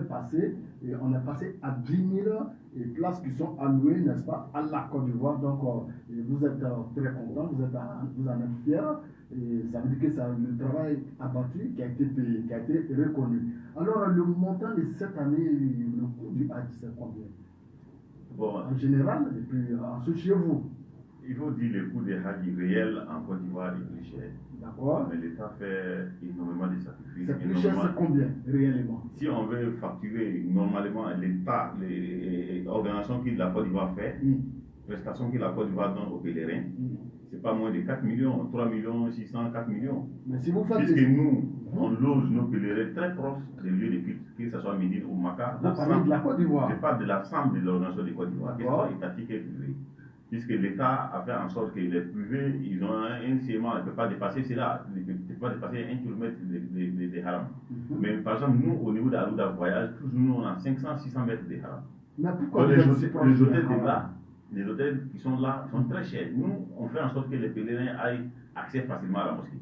passé, et on est passé à 10 000 places qui sont allouées, n'est-ce pas, à la Côte d'Ivoire. Donc, vous êtes très content, vous en êtes fiers, et ça veut dire que c'est le travail abattu qui a été payé, qui a été reconnu. Alors, le montant de cette année, le coût du Hajj, c'est combien? Bon, en général, et puis ensuite chez vous. Il faut dire le coût des Hajj réel en Côte d'Ivoire est plus cher. D'accord. Mais l'État fait énormément de sacrifices. C'est plus cher, c'est combien réellement? Si on veut facturer normalement l'État, les organisations que la Côte d'Ivoire fait, prestations que la Côte d'Ivoire donne aux pèlerins, c'est pas moins de 4 millions, 3 millions, 600, 4 millions. Mais si vous faites puisque nous, on loge nos pèlerins très proches des lieux de culte, que ce soit Médine ou Maka. Vous parlez de la Côte d'Ivoire? Je parle de l'ensemble de l'organisation de Côte d'Ivoire, que ce soit étatique et privé. Puisque l'État a fait en sorte que les privés, ils ont un schéma, ils ne peuvent pas dépasser cela, ils ne peuvent pas dépasser 1 kilomètre des harams. Mais par exemple, nous, au niveau de Alouda Voyage, nous, on a 500-600 mètres des harams. Mais pourquoi les hôtels de là, les hôtels qui sont là sont très chers. Nous, on fait en sorte que les pèlerins aient accès facilement à la mosquée.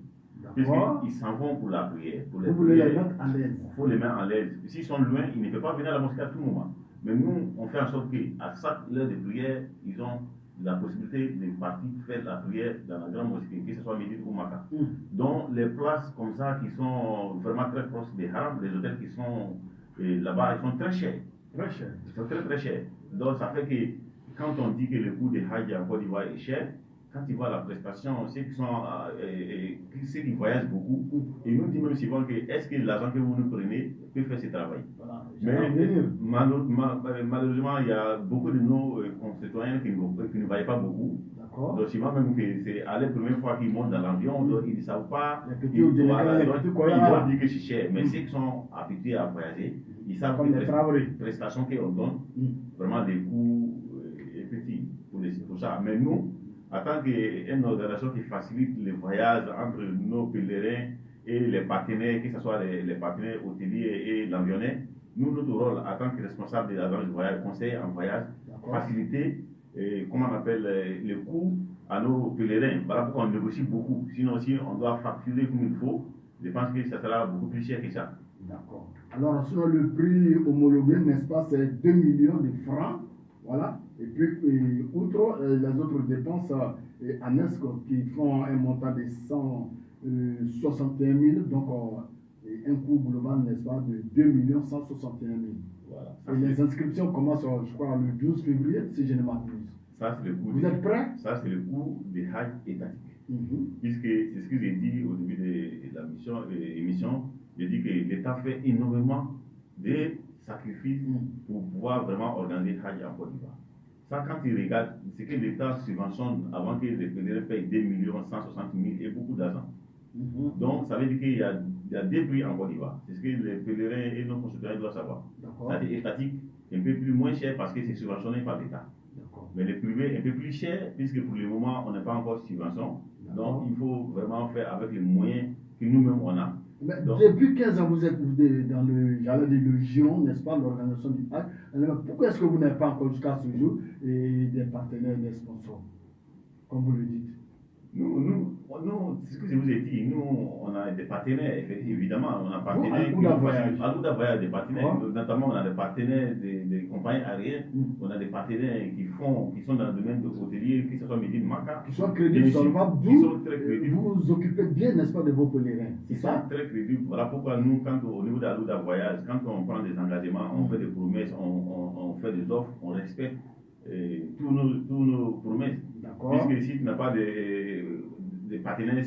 Puisqu'ils s'en vont pour la prière. Pour vous voulez les mettre à l'aise. Il faut les mettre à l'aise. S'ils sont loin, ils ne peuvent pas venir à la mosquée à tout moment. Mais nous, on fait en sorte qu'à chaque heure de prière, ils ont la possibilité de partir faire la prière dans la grande mosquée, que ce soit Médine ou Maka. Donc, les places comme ça qui sont vraiment très proches des harams, les hôtels qui sont là-bas, ils sont très chers. Très chers. Ils sont très très chers. Donc, ça fait que quand on dit que le coût des Hajj en Côte d'Ivoire est cher, quand ils voient la prestation, ceux qui voyagent beaucoup, ils nous disent même souvent que est-ce que l'argent que vous nous prenez peut faire ce travail. Voilà. Mais malheureusement, il y a beaucoup de nos concitoyens qui ne voyaient pas beaucoup. Donc souvent même que c'est à la première fois qu'ils montent dans l'avion, donc ils ne savent pas. Ils vont dire que c'est cher. Mais ceux qui sont habitués à voyager, ils savent que les prestations qu'on donne, vraiment des coûts petits pour ça. Mais nous, en tant qu'une organisation qui facilite les voyages entre nos pèlerins et les partenaires, que ce soit les partenaires hôteliers et l'avionneur, nous, notre rôle en tant que responsable de l'agence de voyage, conseiller en voyage, faciliter, comment on appelle, les coûts à nos pèlerins. Voilà pourquoi on négocie beaucoup. Sinon, si on doit facturer comme il faut, je pense que ça sera beaucoup plus cher que ça. D'accord. Alors, sur le prix homologué, n'est-ce pas, c'est 2 millions de francs. Voilà. Et puis, outre les autres dépenses annexes qui font un montant de 161 000, donc un coût global, n'est-ce pas, de 2 161 000. Voilà. Et les inscriptions commencent, je crois, le 12 février, si je ne m'abuse. Ça, c'est le coût. Vous êtes prêts? Ça, c'est le coût des Hajj étatiques. Puisque c'est ce que j'ai dit au début de l'émission, j'ai dit que l'État fait énormément de sacrifices pour pouvoir vraiment organiser Hajj en Côte d'Ivoire. Ça, quand ils regardent, c'est que l'État subventionne avant que les pèlerins payent 2 160 000 et beaucoup d'argent. Donc, ça veut dire qu'il y a deux prix en Côte d'Ivoire. C'est ce que les pèlerins et nos concitoyens doivent savoir. C'est-à-dire étatique, un peu plus moins cher parce que c'est subventionné par l'État. Mais les privés, un peu plus cher, puisque pour le moment, on n'a pas encore de subvention. Donc, il faut vraiment faire avec les moyens que nous-mêmes on a. Mais depuis 15 ans, vous êtes dans le Gion, n'est-ce pas, l'organisation du Hajj. Pourquoi est-ce que vous n'avez pas encore jusqu'à ce jour des partenaires, des sponsors, comme vous le dites? Nous, c'est ce que je vous ai dit, nous, on a des partenaires, évidemment, on a des partenaires. À Alouda Voyage, des partenaires, notamment on a des partenaires des compagnies aériennes, on a des partenaires qui sont dans le domaine de l'hôtelier, que ce soit Médine, Maka. Qui sont crédibles, qui sont très crédibles. Vous vous occupez bien, n'est-ce pas, de vos pèlerins, c'est ça? Très crédibles. Voilà pourquoi nous, au niveau d'Alouda Voyage, quand on prend des engagements, on fait des promesses, on fait des offres, on respecte tous nos promesses. Puisque si tu n'as pas de partenaires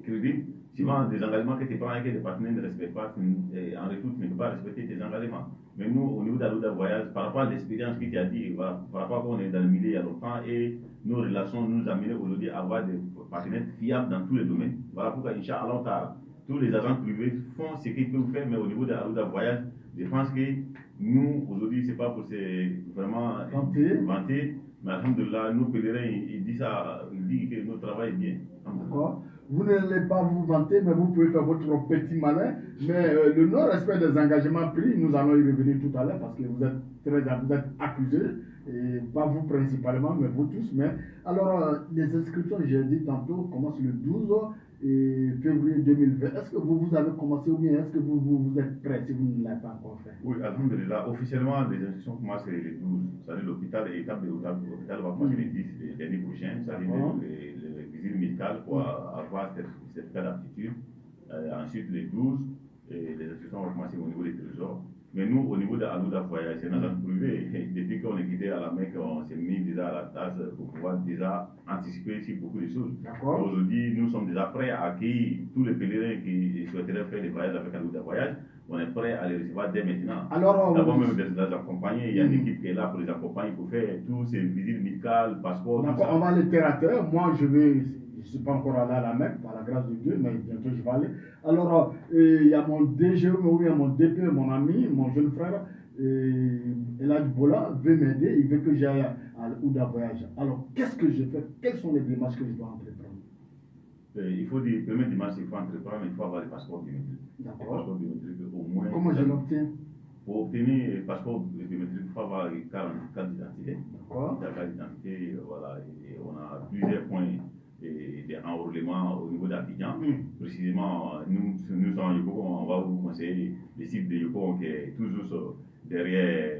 crédibles, souvent des engagements que tu prends et que les partenaires ne respectent pas, en retour tu ne peux pas respecter tes engagements. Mais nous, au niveau d'Alouda Voyage, par rapport à l'expérience que tu as dit, voilà, par rapport à qu'on est dans le milieu il y a longtemps et nos relations nous amènent aujourd'hui à avoir des partenaires fiables dans tous les domaines. Voilà pourquoi, Inch'Allah, tous les agents privés font ce qu'ils peuvent faire, mais au niveau d'Alouda Voyage, je pense que nous, aujourd'hui, ce n'est pas pour vraiment vanter. Mais alhamdoulilah, nos pèlerins, ils disent que notre travail est bien. D'accord. Vous n'allez pas vous vanter, mais vous pouvez faire votre petit malin. Mais le non-respect des engagements pris, nous allons y revenir tout à l'heure parce que vous êtes accusés, et pas vous principalement, mais vous tous. Mais alors, les inscriptions, j'ai dit tantôt, commencent le 12 février 2020. Est-ce que vous avez commencé ou bien est-ce que vous êtes prêt si vous ne l'avez pas encore fait? Oui, alhamdulillah. Officiellement, les instructions commencent les 12. C'est-à-dire l'hôpital, l'étape de l'hôpital va commencer les 10 l'année prochaine. C'est-à-dire les visites médicales pour avoir cette cas d'aptitude. Ensuite, les 12, et les instructions vont commencer au niveau des trésors. Mais nous, au niveau de Alouda Voyage, c'est une agence privée. Depuis qu'on est quitté à la Mecque, on s'est mis déjà à la tâche pour pouvoir déjà anticiper sur beaucoup de choses. Aujourd'hui, nous sommes déjà prêts à accueillir tous les pèlerins qui souhaiteraient faire des voyages avec Alouda Voyage. On est prêt à les recevoir dès maintenant. Alors, avant même de les accompagner, il y a une équipe qui est là pour les accompagner, pour faire tous ces visites médicales, passeports. D'accord, on va aller terre à terre. Moi, je ne suis pas encore allé à la Mecque, par la grâce de Dieu, mais bientôt je vais aller. Alors, il y a mon DG, mon DP, mon ami, mon jeune frère, Elad Bola, veut m'aider, il veut que j'aille à Ouda Voyage. Alors, qu'est-ce que je fais? Quelles sont les démarches que je dois entreprendre? Il faut dire, première démarche, il faut entreprendre, il faut avoir le passeport biométrique. D'accord. Le passeport biométrique, au moins. Comment je l'obtiens? Pour obtenir le passeport biométrique, il faut avoir une carte d'identité. D'accord. La carte d'identité, voilà, et on a plusieurs points d'enrôlement au niveau d'Abidjan. Précisément, nous sommes Yoko, on va vous conseiller le site de Yoko qui est toujours derrière,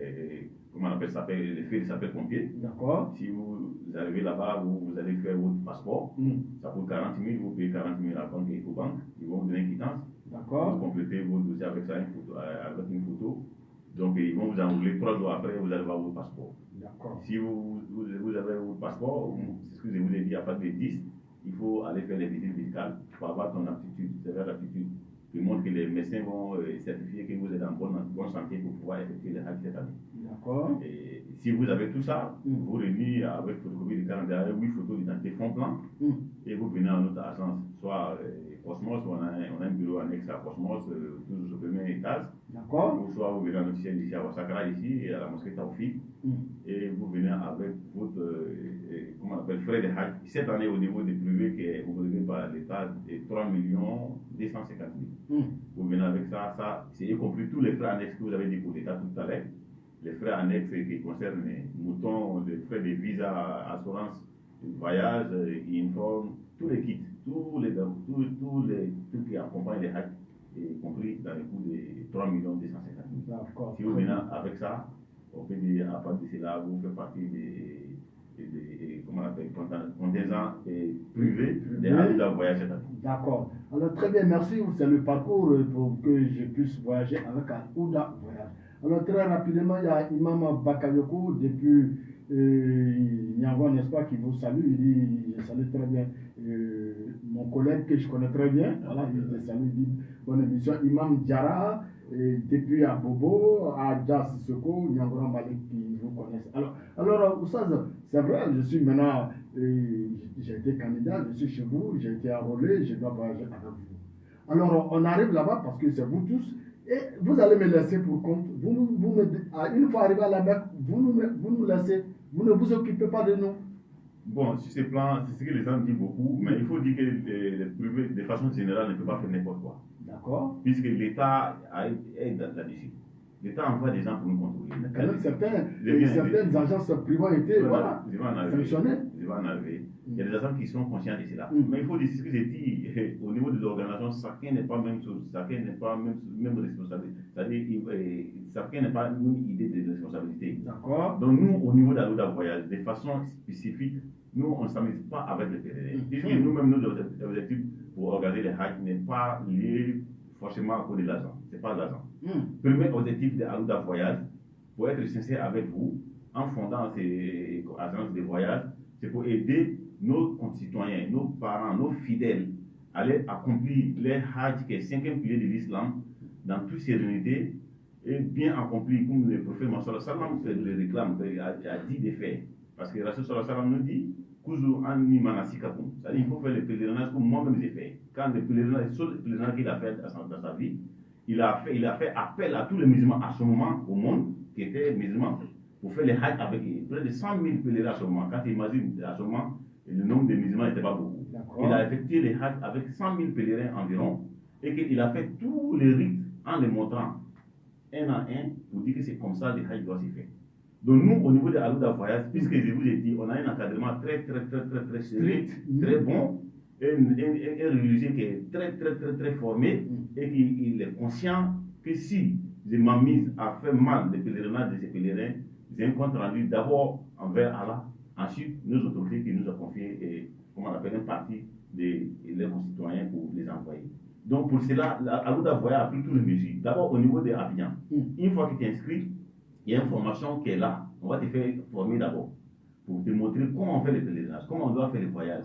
comment on appelle ça, les fils s'appellent pompiers. D'accord. Si vous arrivez là-bas, vous allez faire votre passeport. Ça coûte 40 000, vous payez 40 000 à la banque et Ecobank. Ils vont vous donner une quittance. D'accord. Vous complétez votre dossier avec ça, avec une photo. Donc, ils vont vous enrouler 3 jours après, vous allez avoir votre passeport. D'accord. Si vous avez votre passeport, c'est ce que je vous ai dit, à partir de 10, il faut aller faire les visites médicales pour avoir ton aptitude, sévère aptitude, qui montre que les médecins vont certifier que vous êtes en bonne santé pour pouvoir effectuer les actes cette année. D'accord. Et si vous avez tout ça, vous réunissez avec photocopie de calendrier, 8 photos d'identité fond plan, et vous venez à notre agence, soit Cosmos, on a un bureau annexe à Cosmos, toujours au premier étage. D'accord. Ou soit vous venez à notre siège ici à Wassakra, ici, et à la mosquée Taoufik, et vous venez avec votre comment on appelle, frais de Hajj. Cette année, au niveau des privés qui est autorisé par l'État, de 3 250 000. Vous venez avec ça, c'est y compris tous les frais annexes que vous avez dit pour l'État tout à l'heure. Les frais annexes qui concernent les moutons, les frais de visa, assurance, voyage, uniforme, tous les kits, tout qui accompagne les Hajj, y compris dans le coût de 3 250 000. Si vous venez avec ça, on peut dire, à partir de cela, vous faites partie des comment on appelle, contingents privés de voyage cette année. D'accord. Alors très bien, merci. C'est le parcours pour que je puisse voyager avec un Ouda Voyage. Alors très rapidement, il y a Imam Bakayoko depuis Niango, n'est-ce pas, qui vous salue. Il dit, je salue très bien mon collègue que je connais très bien. Voilà, il te salue, il dit, bonne émission. Imam Diarra, depuis à Bobo, à Dja Sissoko, Niango Malik qui vous connaissent. Alors Oussaz, c'est vrai, je suis maintenant, j'ai été candidat, je suis chez vous, j'ai été enrôlé, je dois voyager avec vous. Alors on arrive là-bas parce que c'est vous tous. Et vous allez me laisser pour compte. Une fois arrivé à la Mecque, vous nous laissez, vous ne vous occupez pas de nous. Bon, sur ce plan, c'est ce que les gens disent beaucoup, mais il faut dire que les privés, de façon générale, ne peuvent pas faire n'importe quoi. D'accord. Puisque l'État est là-dessus. L'État envoie des gens pour nous contrôler. Quand même, certaines agences privées ont été sanctionnées. Il y a des agents qui sont conscients de cela. Mais il faut dire ce que j'ai dit, au niveau de l'organisation, chacun n'est pas la même chose, chacun n'est pas même responsabilité. C'est-à-dire, chacun n'a pas une idée de responsabilité. D'accord. Donc nous, au niveau d'Alouda Voyage, de façon spécifique, nous, on ne s'amuse pas avec les pèlerins. Puisque nous-mêmes, nos objectifs pour organiser les Hajj n'est pas lié forcément à cause de l'argent. Ce n'est pas l'argent. Premier objectif de Alouda Voyage, pour être sincère avec vous, en fondant ces agences de voyage, c'est pour aider nos concitoyens, nos parents, nos fidèles à aller accomplir les Hajj, qui est le 5e pilier de l'islam, dans toute sérénité et bien accompli, comme le prophète Mohammed sallam le réclame, a dit des faits. Parce que Rasul sallam nous dit, c'est-à-dire il faut faire le pèlerinage comme moi-même j'ai fait. Quand le pèlerinage, le seul pèlerinage qu'il a fait dans sa vie, il a fait appel à tous les musulmans à ce moment au monde, qui étaient musulmans, pour faire les Hajj avec près de 100 000 pèlerins à ce moment. Quand il imagine à ce moment, le nombre de musulmans n'était pas beaucoup. Il a effectué les Hajj avec 100 000 pèlerins environ, et qu'il a fait tous les rites en les montrant un à un pour dire que c'est comme ça que les Hajj doivent se faire. Donc nous, au niveau de Alouda Voyage, puisque je vous ai dit, on a un encadrement très strict, très bon, un religieux qui est très formé et qui est conscient que si je m'amuse à faire mal le pèlerinage de ces pèlerins, j'ai un compte rendu d'abord envers Allah, ensuite nos autorités qui nous ont confié, comment on appelle, une partie de leurs concitoyens pour les envoyer. Donc pour cela, Alouda Voya a pris toutes les mesures. D'abord au niveau des Abidjan. Une fois que tu es inscrit, il y a une formation qui est là. On va te faire former d'abord pour te montrer comment on fait les pèlerinages, comment on doit faire les voyages.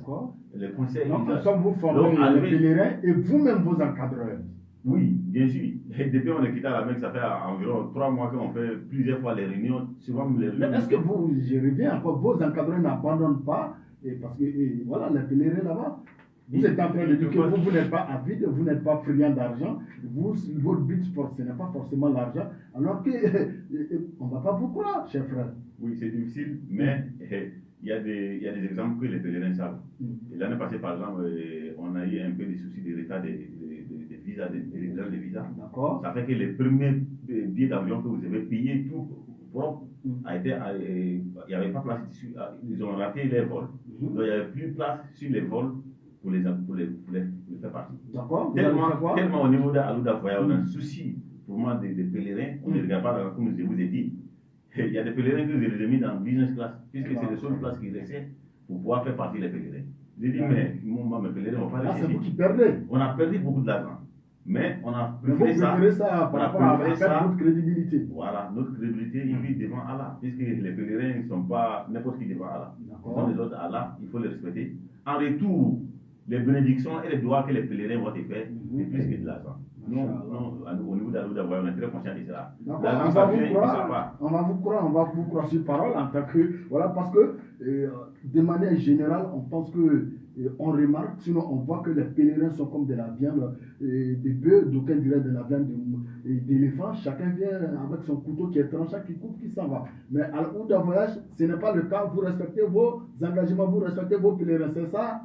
Les conseils. Donc nous sommes vous formez les pèlerins et vous-même vos encadreurs. Oui, bien sûr. Et depuis on est quitté à la Mecque, ça fait environ 3 mois qu'on fait plusieurs fois les réunions, souvent les réunions. Mais est-ce que vous, je reviens encore, vos encadreurs n'abandonnent pas, parce que voilà, les pèlerins là-bas, vous êtes en train de dire que vous n'êtes pas avide, vous n'êtes pas friand d'argent, votre but ce n'est pas forcément l'argent, alors qu'on ne va pas vous croire, chers frères. Oui, c'est difficile, mais il y a des exemples que les pèlerins savent. L'année passée, par exemple, on a eu un peu de soucis de retard des visas, des visas. D'accord. Ça fait que les premiers billets d'avion que vous avez payés, tout propre, il n'y avait pas place dessus. Ils ont raté les vols. Donc il n'y avait plus de place sur les vols pour les faire partie. D'accord. Tellement au niveau d'Alouda Voya, on a un souci pour moi des pèlerins. On ne regarde pas, comme je vous ai dit. Il y a des pèlerins que je les ai mis dans business class, puisque c'est les seules places qui restaient pour pouvoir faire partie des pèlerins. J'ai dit, mais mes pèlerins, on va pas les c'est vous qui perdez. On a perdu beaucoup d'argent. Mais on a préféré ça par rapport à notre crédibilité. Voilà, notre crédibilité, et puis devant Allah, puisque les pèlerins ne sont pas n'importe qui devant Allah. Ils sont les autres Allah, il faut les respecter. En retour, les bénédictions et les droits que les pèlerins vont te faire, c'est plus que de l'argent. Non, au niveau d'Alouda Voya, on est très conscient de cela. On va vous croire sur parole en tant que. Voilà, parce que de manière générale, on pense que. On remarque, sinon on voit que les pèlerins sont comme de la viande, des bœufs, d'aucuns diraient de la viande d'éléphant. Chacun vient avec son couteau qui est tranchant, qui coupe, qui s'en va. Mais à l'Alouda Voyage, ce n'est pas le cas. Vous respectez vos engagements, vous respectez vos pèlerins, c'est ça?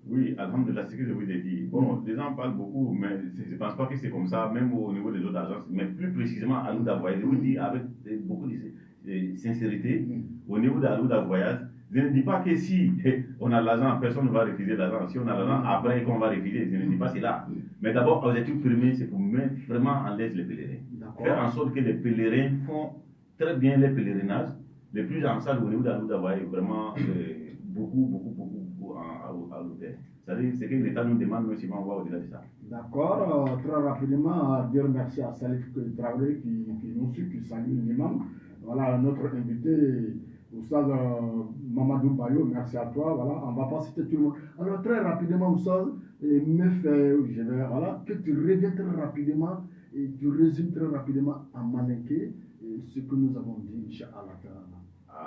Oui, alhamdulillah, c'est ce que je vous ai dit. Bon, les gens parlent beaucoup, mais je ne pense pas que c'est comme ça, même au niveau des autres agences. Mais plus précisément, à Alouda Voyage, je vous dis avec beaucoup de sincérité, au niveau de Alouda Voyage, je ne dis pas que si on a l'argent, personne ne va refuser l'argent. Si on a l'argent, après qu'on va refuser, je ne dis pas cela. Mais d'abord, l'objectif premier, c'est pour mettre vraiment en l'aise les pèlerins. Faire en sorte que les pèlerins font très bien les pèlerinages. Les plus en salle au niveau d'Alouda Voyage, vraiment beaucoup à l'hôtel. C'est que l'État nous demande, nous aussi, on va au-delà de ça. D'accord. Très rapidement, dire merci à Salif Traoré qui nous suit, qui salue l'imam. Voilà, notre invité. Oustaz Mamadou Bayo, merci à toi. Voilà, on ne va pas citer tout le monde. Alors, très rapidement, Oustaz, voilà, que tu reviens très rapidement et tu résumes très rapidement en malinqué ce que nous avons dit, Inch'Allah.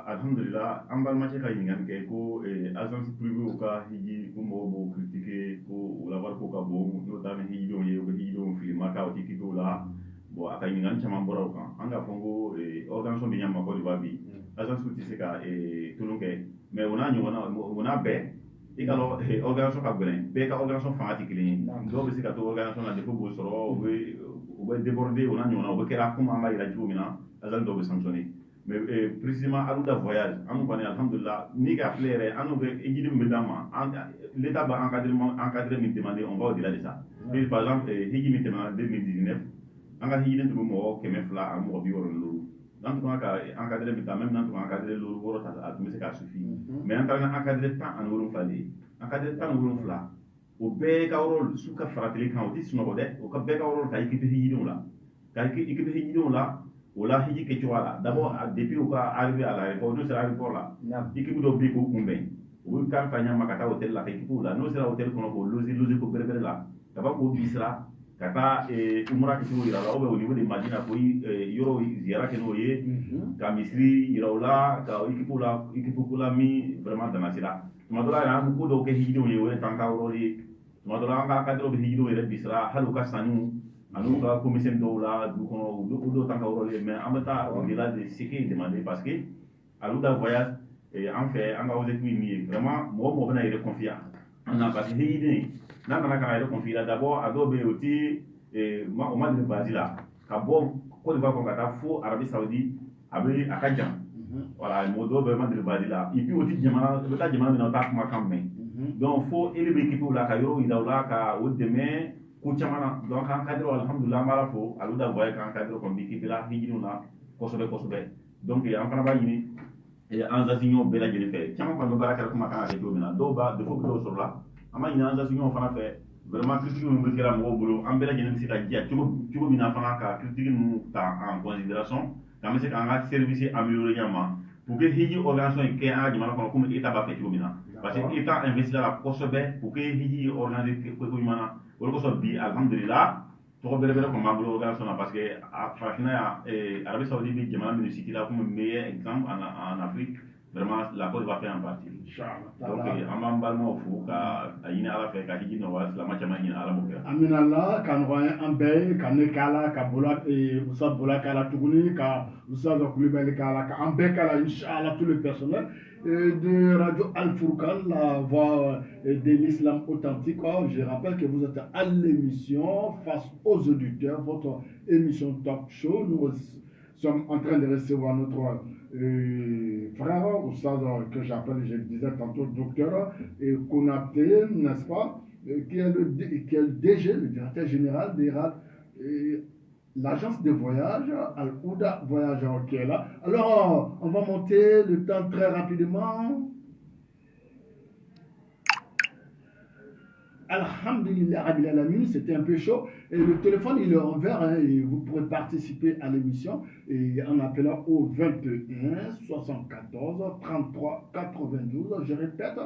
Alhamdulillah, an balimakɛ ka ɲininkali kɛ ko agence privée u ka hiji ko mɔgɔw b'o critiquer ko u la wari ko ka bon n'o taa ni hijidenw ye u bɛ hijidenw fili maka o tɛ kikiw la bon a ka ɲininkali caman bɔra o kan an k'a fɔ ko organisation bɛ ɲa ma Côte d'Ivoire bi agence tɛ se ka tulon kɛ mais o n'a ɲɔgɔnna o n'a bɛɛ i ka dɔn organisation ka gɛlɛn bɛɛ ka organisation fanga tɛ kelen ye dɔw bɛ se ka to organisation na défaut b'o sɔrɔ u bɛ déborder o n'a ɲɔgɔnna o bɛ kɛra comme an b'a yira cogo min na agence dɔw bɛ sanctionner. Mais précisément, Alouda Voyage, on connaît, alhamdoulilah, ni qu'à plaire, on veut aider l'État va encadrer, me demander, on va au-delà de ça. Par exemple, Higi me demande en 2019, on a Higi de Momo, qui me fla, à mon bio, dans tout cas, encadrer, même dans tout encadrer le woro, ça suffit. Mais en tant qu'encadrer tant en woro flé, encadrer tant en woro fla, au bec à rôle, sous ka fratelli, quand on dit son modèle, au bec à rôle, qui équipe Higi là. Quand équipe Higi là, o la hiji kɛ cogoya la d'abord depuis u ka arrivé à l'aéroport n'o sera aéroport la équipe dɔw bɛ yen k'o kunbɛn u bɛ kan ta ɲɛma ka taa hôtel la ka équipe la n'o sera hôtel kɔnɔ k'o loger ko bɛrɛbɛrɛ la ka ban k'o bisira ka taa umra kɛ cogo yira la ou bien au niveau de Madina ko yɔrɔ ziyara kɛ n'o ye ka misiri yira u la ka équipe ko la min vraiment dana sira tuma dɔ la yɛrɛ an bɛ ko dɔw kɛ hijidenw ye o ye tan ka yɔrɔ ye tuma dɔ la an ka cadre bɛ hijidenw yɛrɛ bisira hali u ka saniw an'u ka commission dɔw la du kɔnɔ u dɔw tan ka yɔrɔ ye mais an bɛ taa au-delà de ce qui est demandé parce que Alouda Voyage an fɛ an ka objectif ye min ye vraiment mɔgɔ mɔgɔ bɛna yɛrɛ confier an na parce que hejiden n'a nana ka yɛrɛ confier la d'abord a dɔw bɛ yen o tɛ o ma deli base la ka bɔ Côte d'Ivoire kɔnɔ ka taa fo Arabie Saoudite a ka jan voilà mɔgɔ dɔw bɛ ma deli base la et puis o tɛ jamana u bɛ taa jamana min na o t'a kumakan mɛn Donc, il faut élever l'équipe là, il y a au demain, Kouchamana, donc en cadre, alhamdoulilah, Marafo, à l'ouda voyage en cadre comme l'équipe là, Hidinouna, Kosobe. Donc, il y a un travail, et en Zasignon, Bella Jennifer. Tiens, quand on va faire comme un avec eux, Doba, de Foko sur là, Ama, il y a un Zasignon, on va faire vraiment critique au niveau de la boulot, en Bella Jennifer, c'est-à-dire, tu veux bien faire critique en considération, quand c'est un service amélioré, pour que Hiji organisation qui est un dimanche comme l'État va faire tout bien. Parce que l'État investit dans la Kosobe pour que Hiji organisation pour que Yumana, pour que soit bien, alhamdulillah, tout le monde comme Mablo organisation parce que à Franchement, Arabie Saoudite dit Diamant Municipal là comme meilleur exemple en Afrique. Vraiment, la cause va faire en partie. Donc, en balmo fou, à y a la fait, à y la machine à la boucle. Aminallah, quand on a un bay, quand on est kala, quand Bola et Oussa Bola Kala Tougouni, quand Oussa Zokulibel Kala, quand un bay Kala, Inch'Allah, tout le personnel de Radio Al-Fourqan, la voix de l'islam authentique. Je rappelle que vous êtes à l'émission Face aux auditeurs, votre émission Talk Show. Nous sommes en train de recevoir notre frère, Oussa, que j'appelle, je le disais tantôt, docteur Konaté, n'est-ce pas, qui est le DG, le directeur général de l'agence de voyage, Al-Ouda Voyageur, qui est là. Alors, on va monter le temps très rapidement. Alhamdulillah, c'était un peu chaud. Et le téléphone, il est ouvert, hein, et vous pourrez participer à l'émission en appelant au 21 74 33 92. Je répète,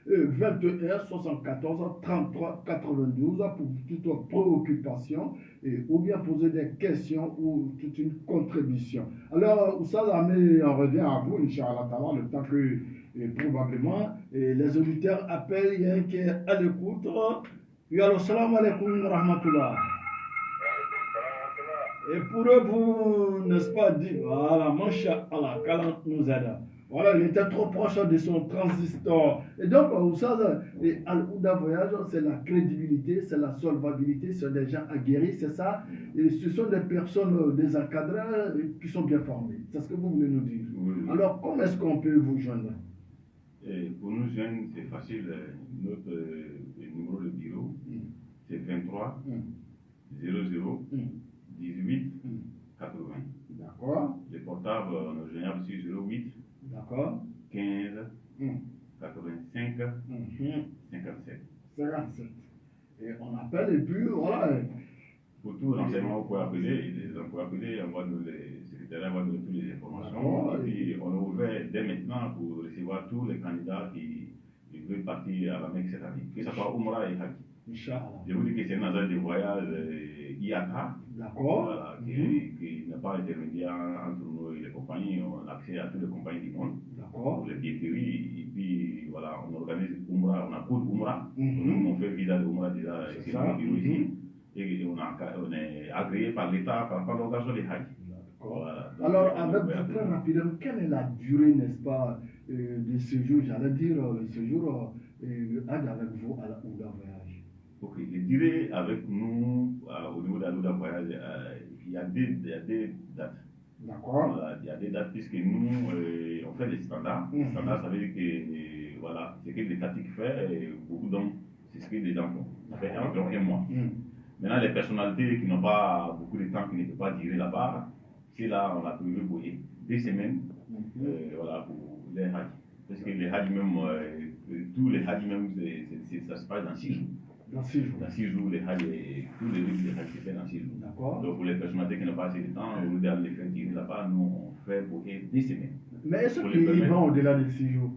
21 74 33 92 pour toute préoccupation ou bien poser des questions ou toute une contribution. Alors, Oussad Amé, on revient à vous, Inch'Allah, le temps que probablement les auditeurs appellent, il y a un qui est à l'écoute. Salam alaikum rahmatullah. Et pour eux, vous, n'est-ce pas, dit, voilà, Masha'Allah, qu'Allah nous aide. Voilà, il était trop proche de son transistor. Et donc, Oussad, Al-Ouda Voyage, c'est la crédibilité, c'est la solvabilité, c'est des gens aguerris, c'est ça. Et ce sont des personnes, des encadreurs qui sont bien formés. C'est ce que vous voulez nous dire. Oui. Alors, comment est-ce qu'on peut vous joindre? Pour nous joindre, c'est facile. Notre numéro de bureau, c'est 23 00 18 80. D'accord. Le portable, on est joignable sur 08 D'accord. 15 85 57. 57. Et on appelle et puis voilà. Pour tout renseignement, vous pouvez appeler, on va nous les secrétaires, on va nous donner toutes les informations. Et puis on est ouvert dès maintenant pour recevoir tous les candidats qui veulent partir à la Mecque cette année, que ce soit Oumra et Hajj. Je vous dis que c'est une agence de voyage IATA, voilà, qui n'a pas intermédiaire entre nous et les compagnies. On a accès à toutes les compagnies du monde pour les billetteries. Et puis voilà, on organise Oumra, on a pour Oumra. On fait visa de Oumra déjà ici dans le bureau ici. Et on est agréé par l'État, par l'organisation des Hajj. Voilà. Alors, avec vous, très rapidement, quelle est la durée, n'est-ce pas, de séjour, j'allais dire, le séjour Hajj avec vous à la Ouda Voyage? Ok, les durées avec nous au niveau de la Ouda Voyage, il y a des dates. D'accord. Voilà, il y a des dates puisque nous, on fait des standards. Les standards, ça veut dire que voilà, c'est que l'État qui fait, beaucoup d'hommes, c'est ce que les gens font. Ça fait environ un mois. Maintenant, les personnalités qui n'ont pas beaucoup de temps, qui ne peuvent pas durer là-bas, c'est là on a prévu pour 2 semaines voilà, pour les Hajj. Parce que les Hajj même, tous les Hajj même, ça se passe dans 6 jours. Dans 6 jours. Dans 6 jours, les Hajj, tous les rites des Hajj se fait dans 6 jours. D'accord. Donc pour les personnalités qui n'ont pas assez de temps, au lieu d'aller les faire durer là-bas, nous on fait pour 2 semaines. Mais est-ce qu'ils vont au-delà de 6 jours?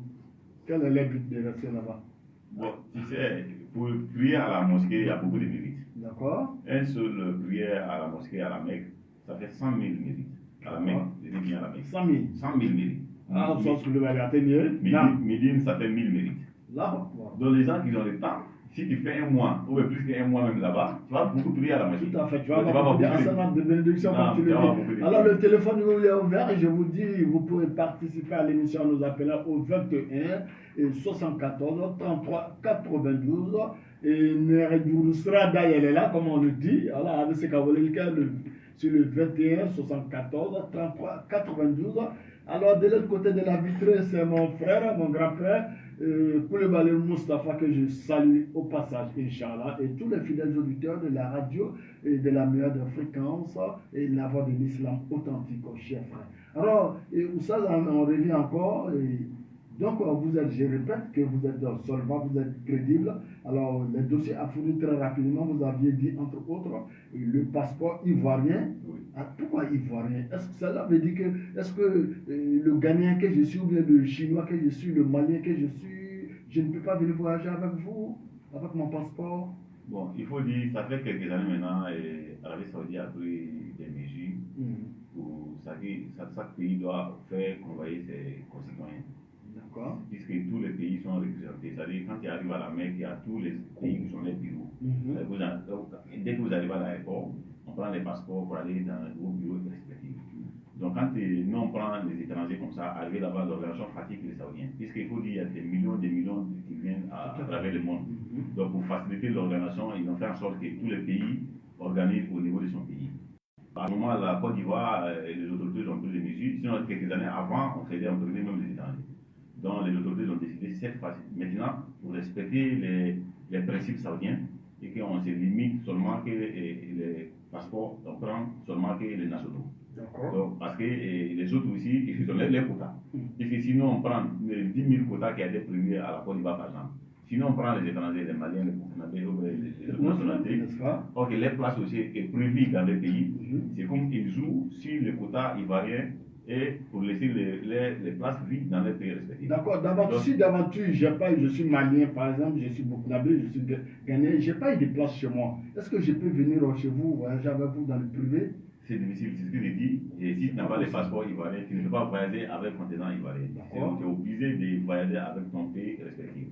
Quel est le but de rester là-bas? Bon, tu sais, pour prier à la mosquée, il y a beaucoup de mérites. D'accord. Un seul prière à la mosquée, à la Mecque, ça fait 100 000 mérites. À la Mecque, je dis bien à la Mecque. 100 000. 100 000 mérites. Ah, on se le va atteindre. Médine, ça fait 1000 mérites. Là, donc les gens qui ont le temps, si tu fais un mois, ou plus qu'un mois même là-bas, tu vas beaucoup prier à la mosquée. Tout à fait, tu vas avoir des enseignements de bénédiction comme tu le dis. Alors le téléphone est ouvert et je vous dis, vous pourrez participer à l'émission en nous appelant au 21 74 33 92. Et Neredjour Srada, elle est là, comme on le dit. Alors, avec ce sur le 21 74 33 92. Alors, de l'autre côté de la vitrine, c'est mon frère, mon grand frère, Koulibaly Moustapha, que je salue au passage, Inch'Allah, et tous les fidèles auditeurs de la radio et de la meilleure de fréquence et la voix de l'islam authentique, chers frères. Alors, ça, on revient encore. Donc, vous êtes, je répète que vous êtes solvant, vous êtes crédible. Alors, les dossiers à fournir très rapidement, vous aviez dit, entre autres, le passeport ivoirien. Oui. Pourquoi ivoirien? Est-ce que cela veut dire que, est-ce que le Ghanéen que je suis, ou bien le Chinois que je suis, le Malien que je suis, je ne peux pas venir voyager avec vous, avec mon passeport? Bon, il faut dire, ça fait quelques années maintenant, l'Arabie Saoudite a pris des mesures où chaque pays doit faire convoyer ses concitoyens. D'accord. Puisque tous les pays sont représentés. C'est-à-dire, quand tu arrives à la mer, il y a tous les pays qui sont les bureaux. Dès que vous arrivez à l'aéroport, on prend les passeports pour aller dans vos bureaux respectifs. Donc, quand nous on prend les étrangers comme ça, arriver là-bas, l'organisation fatigue les Saoudiens. Puisqu'il faut dire qu'il y a des millions qui viennent à travers le monde. Donc, pour faciliter l'organisation, ils ont fait en sorte que tous les pays organisent au niveau de son pays. À ce moment, la Côte d'Ivoire, les autorités ont pris des mesures. Sinon, quelques années avant, on prenait même les étrangers. Donc, les autorités ont décidé cette fois maintenant pour respecter les principes saoudiens et qu'on se limite seulement que les passeports, on prend seulement que les nationaux. Donc, parce que les autres aussi, ils ont les quotas. Parce que sinon, on prend les 10 000 quotas qui a été prévus à la Côte d'Ivoire, par exemple. Sinon, on prend les étrangers, les Maliens, les Burkinabés, les autres nationalités. Ok, les places aussi est prévues dans les pays. C'est comme ils jouent sur les quotas ivoiriens et pour laisser les places vides dans les pays respectifs. D'accord, d'aventure, je suis malien par exemple, je suis burkinabé, je suis ghanéen, je n'ai pas eu de place chez moi. Est-ce que je peux venir chez vous, voyager avec vous dans le privé? C'est difficile, c'est ce que j'ai dit. Et si tu n'as pas les passeports ivoiriens, tu ne peux pas voyager avec ton contenant ivoirien. Tu es obligé de voyager avec ton pays respectif.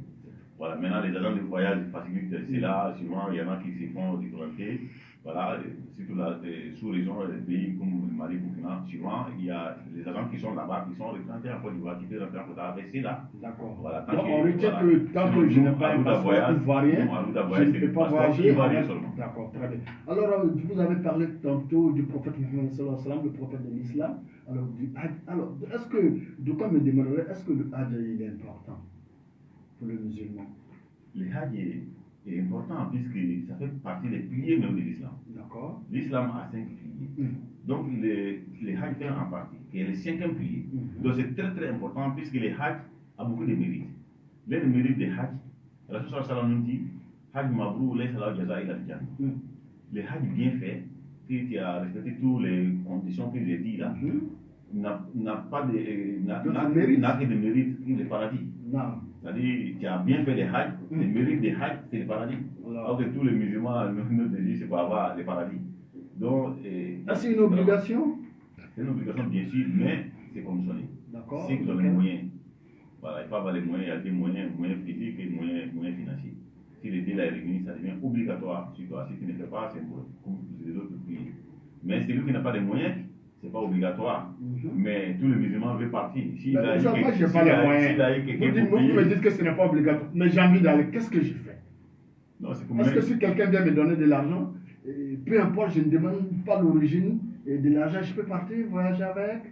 Voilà, maintenant les agents de voyage facilitent cela. Souvent, il y en a qui se font orienter. Voilà, surtout la sous-région, des pays comme le Mali, Burkina, souvent, il y a les agents qui sont là-bas, qui sont représentés en Côte d'Ivoire, qui peuvent rentrer en contact avec cela. D'accord. Voilà, donc, on retient que tant que je n'ai pas un passeport ivoirien, je ne peux pas voyager seulement. D'accord, très bien. Alors, vous avez parlé tantôt du prophète Mohammed sallallahu alayhi wa sallam, le prophète de l'islam. Alors, alors est-ce que, de quoi me demanderait, est-ce que le Hajj est important pour le musulman? Le Hajj est important puisque ça fait partie des piliers même de l'islam. D'accord. L'islam a 5 piliers. Donc le Hajj fait en partie, qui est le 5e pilier. Donc c'est très très important puisque le Hajj a beaucoup de mérites. L'un des mérites du Hajj, la Rasul sallallahu nous dit Hajj mabrou laysa lahu jazaa illa al-jannah. Le Hajj bien fait, qui a respecté toutes les conditions que j'ai dit là, n'a pas de que de mérite que le paradis. Non. C'est-à-dire, tu as bien fait les Hajj, les mérites des Hajj, c'est le paradis. Alors que tous les musulmans, nous disent c'est pour avoir le paradis. Donc, c'est une obligation? C'est une obligation, bien sûr, mais c'est conditionné. D'accord. C'est qu'ils ont les moyens. Voilà, il faut avoir les moyens, il y a des moyens physiques et moyens financiers. Si le délai est réuni, ça devient obligatoire sur toi. Si tu ne fais pas, c'est pour les autres pays. Mais celui qui n'a pas de moyens, c'est pas obligatoire. Mais tous les musulmans veulent partir. Si moi, je n'ai pas les moyens. Vous me dites que ce n'est pas obligatoire. Mais j'ai envie d'aller. Qu'est-ce que je fais? Est-ce que si quelqu'un vient me donner de l'argent, peu importe, je ne demande pas l'origine de l'argent, je peux partir, voyager avec?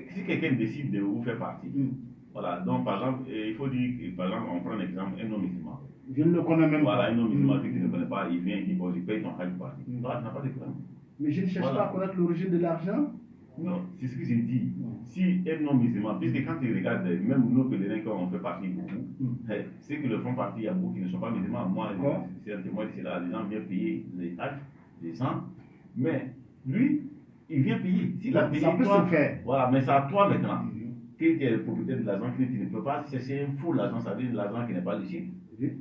Si quelqu'un décide de vous faire partie, voilà. Donc, par exemple, il faut dire que, par exemple, on prend l'exemple, un non-musulman. Je ne le connais même pas. Voilà, un non-musulman que tu ne connais pas, il vient, il dit, bon, je paye ton Hajj pour partir. Toi, tu n'as pas de problème. Mais je ne cherche pas à connaître l'origine de l'argent. Non, c'est ce que j'ai dit. Si un non-musulman, puisque quand tu regardes, même nos pèlerins, quand on fait partie beaucoup, c'est que le font partie, il y a beaucoup qui ne sont pas musulmans. Moi, c'est un témoin de cela, les gens viennent payer les Hajj, les sang, mais lui, il vient payer. S'il a payé, ça peut se faire. Voilà, mais c'est à toi maintenant. Que tu es le propriétaire de l'argent, que tu ne peux pas cesser un faux l'argent, ça veut dire l'argent qui n'est pas licite,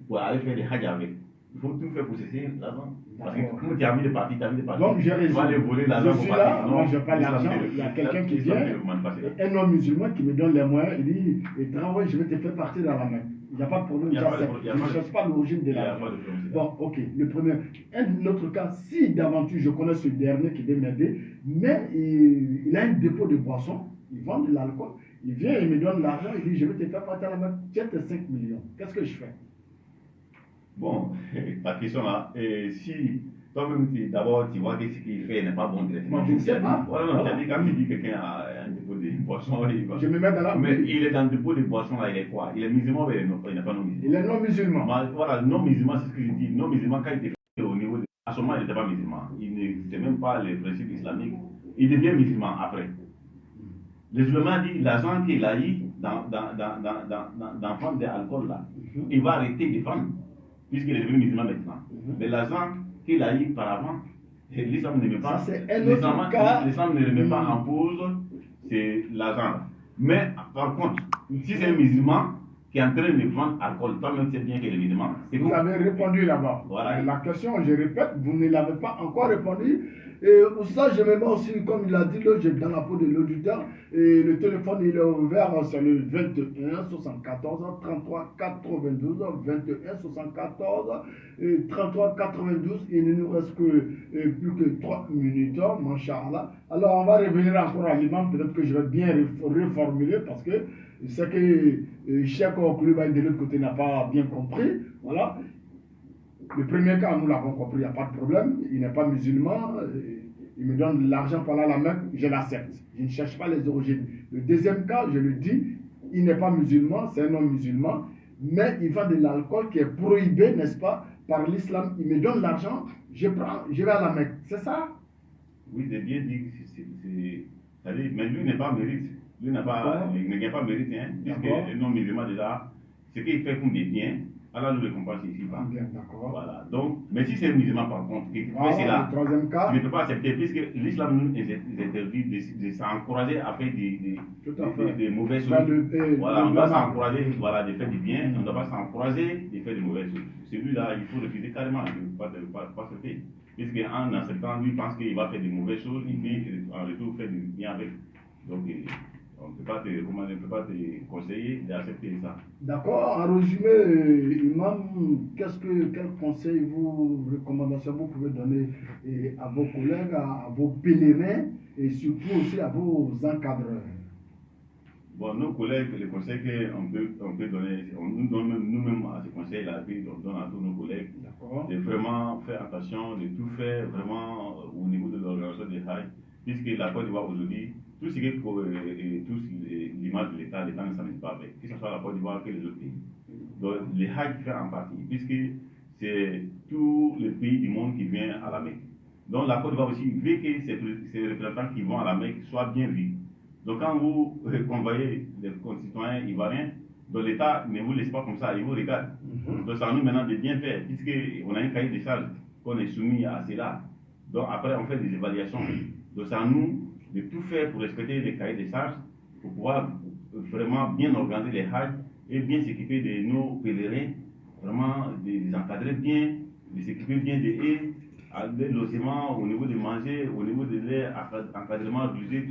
pour aller faire des Hajj avec. Il faut tout faire pour cesser l'argent. Parce que comme tu as mis de partir, tu as mis de partir. Donc j'ai raison. Tu vas aller voler l'argent pour partir. Moi je n'ai pas l'argent. Il y a quelqu'un qui vient, un non-musulman qui me donne les moyens, il dit, je vais te faire partir dans la main. Il n'y a pas de problème. Je ne cherche pas l'origine de l'argent. Bon, ok, le premier. Un autre cas, si d'aventure je connais ce dernier qui veut m'aider, mais il a un dépôt de boissons, il vend de l'alcool, il vient et me donne l'argent, il dit, je vais te faire partir dans la main, tiens tes 5 millions. Qu'est-ce que je fais? Bon, la question là, si toi-même, d'abord, tu vois que ce qu'il fait n'est pas bon directement. Moi, je ne sais pas. Voilà, non, tu as dit, quand tu dis que quelqu'un a un dépôt de boissons, je me mets dans la. Mais il est dans le dépôt de boissons, là, il est quoi? Il est musulman, mais il n'est pas non musulman. Il est non musulman. Voilà, non musulman, c'est ce que je dis. Non musulman, quand il était fait au niveau de. À ce moment, il n'était pas musulman. Il ne sait même pas les principes islamiques. Il devient musulman après. Le musulman dit l'argent qu'il a eu dans vendre de l'alcool là, il va arrêter de vendre, puisqu'il est devenu musulman maintenant. Mais l'argent qu'il a eu par avant, l'islam ne met pas. L'islam ne remet pas en cause, c'est l'argent. Mais par contre, si c'est un musulman qui est en train de vendre alcool, toi-même sais bien qu'il est musulman. Vous avez répondu là-bas. Voilà. La question, je répète, vous ne l'avez pas encore répondu. Et pour ça, je me mets aussi, comme il a dit, là, j'ai dans la peau de l'auditeur. Et le téléphone, il est ouvert, c'est le 21 74 33 92, 21 74 et 33 92. Il ne nous reste que plus que 3 minutes, Masha'Allah. Alors, on va revenir encore à l'imam. Peut-être que je vais bien reformuler parce que c'est que Cheikh Okuluba de l'autre côté n'a pas bien compris. Voilà. Le premier cas, nous l'avons compris, il n'y a pas de problème. Il n'est pas musulman. Il me donne de l'argent pendant la Mecque, je l'accepte. Je ne cherche pas les origines. Le deuxième cas, je le dis, il n'est pas musulman, c'est un non-musulman, mais il vend de l'alcool qui est prohibé, n'est-ce pas, par l'islam. Il me donne l'argent, je prends, je vais à la Mecque. C'est ça? Oui, c'est bien dit. Mais lui n'est pas mérite. Lui ne gagne pas mérite, hein, puisque le non-musulman déjà, ce qu'il fait comme des biens, alors nous le compensons ici. Bien, d'accord. Voilà. Donc, mais si c'est un musulman par contre, c'est là, le troisième cas, tu ne peux pas accepter, puisque l'islam nous interdit de s'encourager à faire des mauvaises choses. Voilà, on doit s'encourager de faire du bien, on ne doit pas s'encourager de faire de mauvaises choses. Celui-là, il faut refuser carrément, il ne peut pas se faire. Puisqu'en acceptant, lui pense qu'il va faire de mauvaises choses, il dit en retour faire du bien avec. Donc, on ne peut pas te conseiller d'accepter ça. D'accord. En résumé, Imam, quel conseil recommandations vous pouvez donner à vos collègues, à vos pèlerins et surtout aussi à vos encadreurs? Bon, nos collègues, les conseils qu'on peut donner, nous donne nous-mêmes à ces conseils-là, puis on donne à tous nos collègues de vraiment faire attention, de tout faire vraiment au niveau de l'organisation des Hajj, puisque la Côte d'Ivoire aujourd'hui, tout ce qui est l'image de l'État ne s'amène pas avec, que ce soit la Côte d'Ivoire que les autres pays. Donc les Hajj fait en partie, puisque c'est tous les pays du monde qui viennent à la Mecque. Donc la Côte d'Ivoire aussi veut que ces représentants qui vont à la Mecque soient bien vus. Donc quand vous convoyez des concitoyens ivoiriens, donc l'État ne vous laisse pas comme ça, il vous regarde. Donc ça nous maintenant de bien faire, puisqu'on a un cahier de charges qu'on est soumis à cela. Donc après on fait des évaluations. Donc c'est à nous de tout faire pour respecter les cahiers de charges, pour pouvoir vraiment bien organiser les Hajj et bien s'équiper de nos pèlerins, vraiment de les encadrer bien, de s'équiper bien des logements, au niveau de manger, au niveau de leur encadrement religieux.